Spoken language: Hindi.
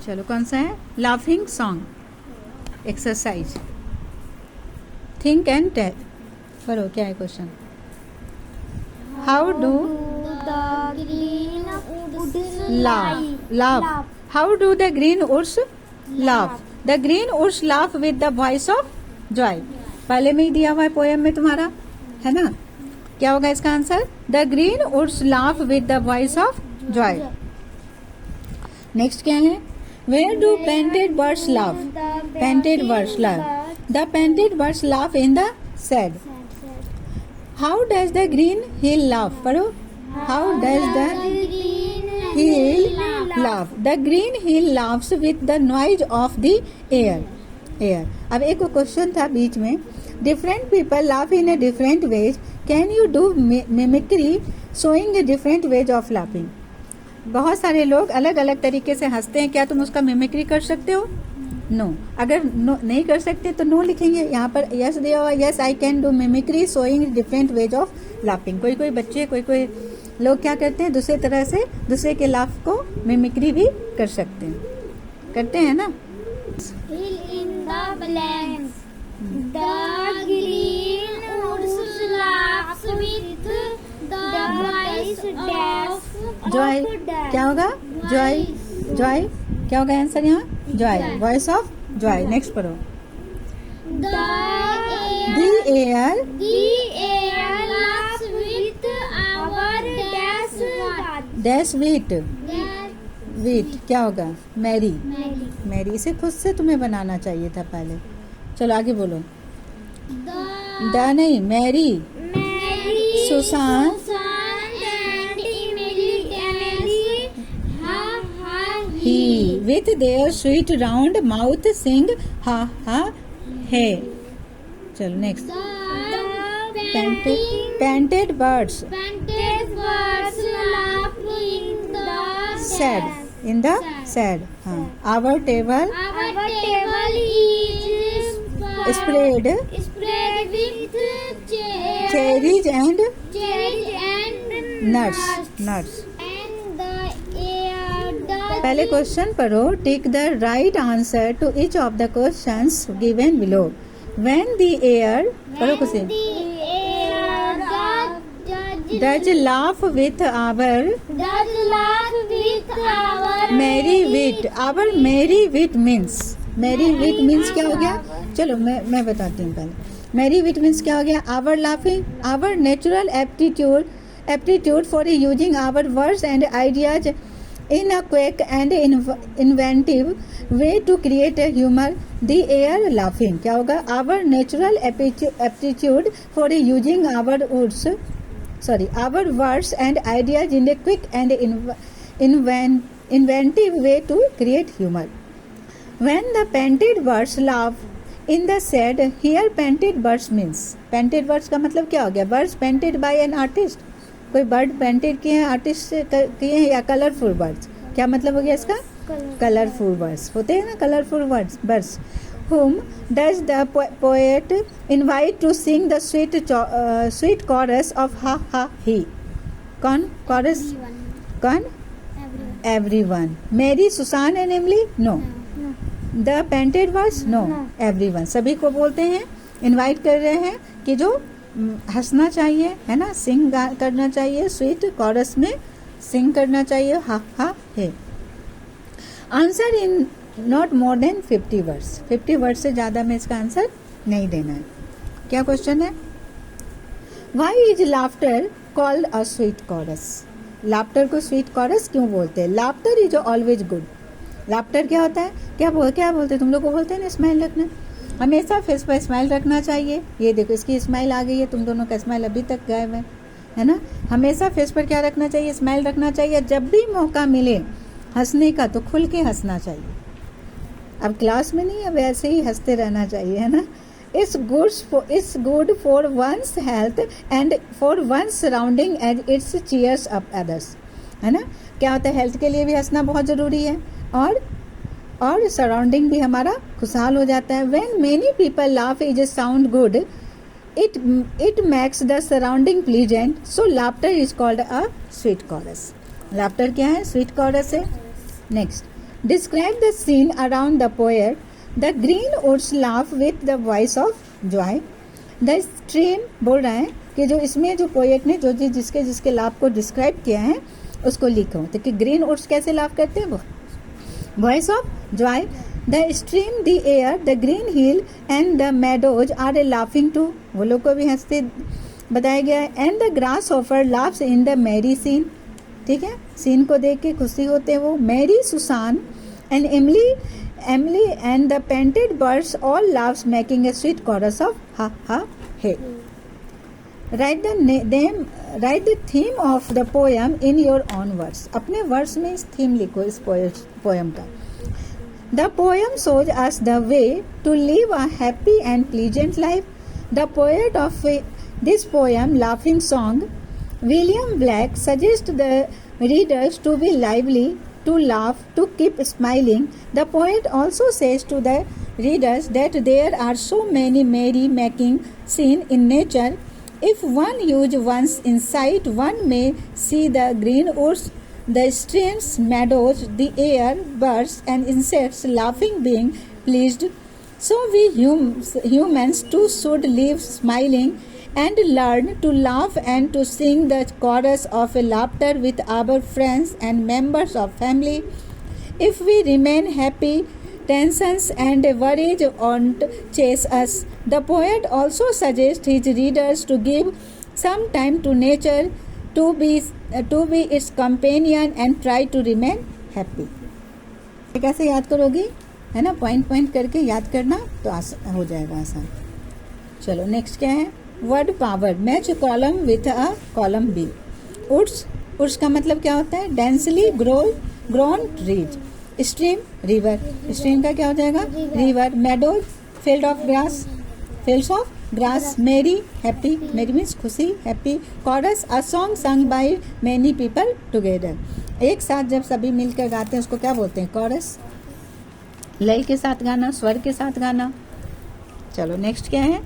चलो कौन सा है? Laughing song exercise. Think and tell. पढ़ो क्या है question. How do the green woods laugh? How do the green woods laugh? The green woods laugh with the voice of joy. पहले में ही दिया हुआ है पोएम में तुम्हारा, है ना? क्या होगा इसका answer? The green woods laugh with the voice of joy. Next क्या है? Where do painted birds laugh? Painted birds laugh. The painted birds laugh in the shade. How does the green hill laugh? पढ़ो। How does the hill laugh? The green hill laughs with the noise of the air. अब एक क्वेश्चन था बीच में, different people laugh in a different ways. Can you do mimicry showing a different ways of laughing? बहुत सारे लोग अलग अलग तरीके से हंसते हैं, क्या तुम उसका मिमिक्री कर सकते हो? नो। अगर नो नहीं कर सकते तो नो लिखेंगे। यहाँ पर यस दिया हुआ, yes I can do mimicry showing different ways of laughing. कोई कोई बच्चे, कोई कोई लोग क्या करते हैं, दूसरे तरह से दूसरे के लाफ को मिमिक्री भी कर सकते हैं, करते हैं ना। Fill in the blanks. The green woods laughs with the voice of Joy क्या होगा? जॉय, जॉय क्या होगा आंसर यहाँ? Joy, voice of Joy. Next पढ़ो। The air laughs with our dash wheat क्या होगा? Merry, merry. इसे खुद से तुम्हें बनाना चाहिए था पहले। चलो आगे बोलो। द नहीं, Mary, Susan, he with their sweet round mouth sing ha ha hey. चलो next. painted birds laugh in the sad. हाँ, our table is spread with cherries and nuts. And the air does पहले क्वेश्चन पढ़ो। Tick the right answer to each of the questions given below. When the air, पढ़ो कुछ। Does laugh with our merry wit. Our merry wit means, merry wit means क्या हो गया? चलो मैं बताती हूँ पहले। मैरी विट मीन्स क्या हो गया? Our laughing, our natural aptitude for using our words and ideas in a quick and inventive way to create a humor. The air laughing क्या होगा? Our natural aptitude for using our words and ideas in a quick and inventive way to create humor. When the painted birds laugh in the shade, here painted birds means, painted birds का मतलब क्या हो गया? Birds painted by an artist. कोई बर्ड पेंटेड किए हैं, आर्टिस्ट किए हैं, या कलरफुल बर्ड्स। क्या मतलब हो गया इसका? कलरफुल बर्ड्स होते हैं ना, colourful birds. whom does the poet invite to sing the sweet chorus of ha ha he? कौन chorus? कौन? Everyone. Mary, Susan and Emily? No. The painted birds? No. Everyone. सभी को बोलते हैं, इनवाइट कर रहे हैं कि जो हंसना चाहिए, है ना, सिंग करना चाहिए, स्वीट कॉरस में सिंग करना चाहिए, हा हा है। Answer in not more than 50 words. 50 word से ज़्यादा में इसका आंसर नहीं देना है। क्या क्वेश्चन है? Why is laughter called a sweet chorus? Laughter को स्वीट कॉरस क्यों बोलते हैं? Laughter is always good. Laughter क्या होता है? क्या बोलते हैं तुम लोग को? बोलते हैं ना स्माइल रखना, हमेशा फेस पर स्माइल रखना चाहिए। ये देखो इसकी स्माइल आ गई है, तुम दोनों का स्माइल अभी तक गायब है ना। हमेशा फेस पर क्या रखना चाहिए? स्माइल रखना चाहिए। जब भी मौका मिले हंसने का तो खुल के हंसना चाहिए। अब क्लास में नहीं, अब ऐसे ही हंसते रहना चाहिए, है ना। It's good for one's health and for one's surrounding as it's cheers up others, है ना। क्या होता है? हेल्थ के लिए भी हंसना बहुत ज़रूरी है, और सराउंडिंग भी हमारा खुशहाल हो जाता है। When many people laugh is sound good, it makes the surrounding pleasant, so laughter is called a sweet chorus. Laughter क्या है? स्वीट कॉरस है। Next, Describe the scene around the poet. The green woods laugh with the voice of joy. The stream बोल रहा है कि जो इसमें जो पोएट ने जो जिसके जिसके लाभ को डिस्क्राइब किया है उसको लिखो. तो कि ग्रीन वुड्स कैसे लाभ करते हैं वो voice of joy. The stream, the air, the green hill and the meadows are a laughing too. वो लोग को भी हंसते बताया गया है. And the grasshopper laughs in the merry scene. ठीक है, सीन को देख के खुशी होते हैं वो. Mary, Susan and Emily and the painted birds all laughs making a sweet chorus of ha ha he. Write the theme of the poem in your own words. अपने वर्ड्स में इस थीम लिखो इस पोएम का. The poem shows us the way to live a happy and pleasant life. The poet of this poem, Laughing Song, William Blake, suggests the readers to be lively, to laugh, to keep smiling. The poet also says to the readers that there are so many merry-making scenes in nature. If one use one's insight, one may see the green woods, the streams, meadows, the air, birds and insects laughing, being pleased. So we humans too should live smiling and learn to laugh and to sing the chorus of laughter with our friends and members of family. If we remain happy, tensions and worries won't chase us. The poet also suggests his readers to give some time to nature, to be its companion and try to remain happy. कैसे याद करोगी, है ना, पॉइंट करके याद करना तो हो जाएगा आसान. चलो नेक्स्ट क्या है, word power. Match column with a column B. Woods का मतलब क्या होता है, densely grown trees. Stream, river. Stream का क्या हो जाएगा, river. Meadows, field of grass. Merry, happy. Merry means खुशी, happy. Chorus, a song sung by many people together. एक साथ जब सभी मिलकर गाते हैं उसको क्या बोलते हैं, कॉरस. लय के साथ गाना, स्वर के साथ गाना. चलो नेक्स्ट क्या है,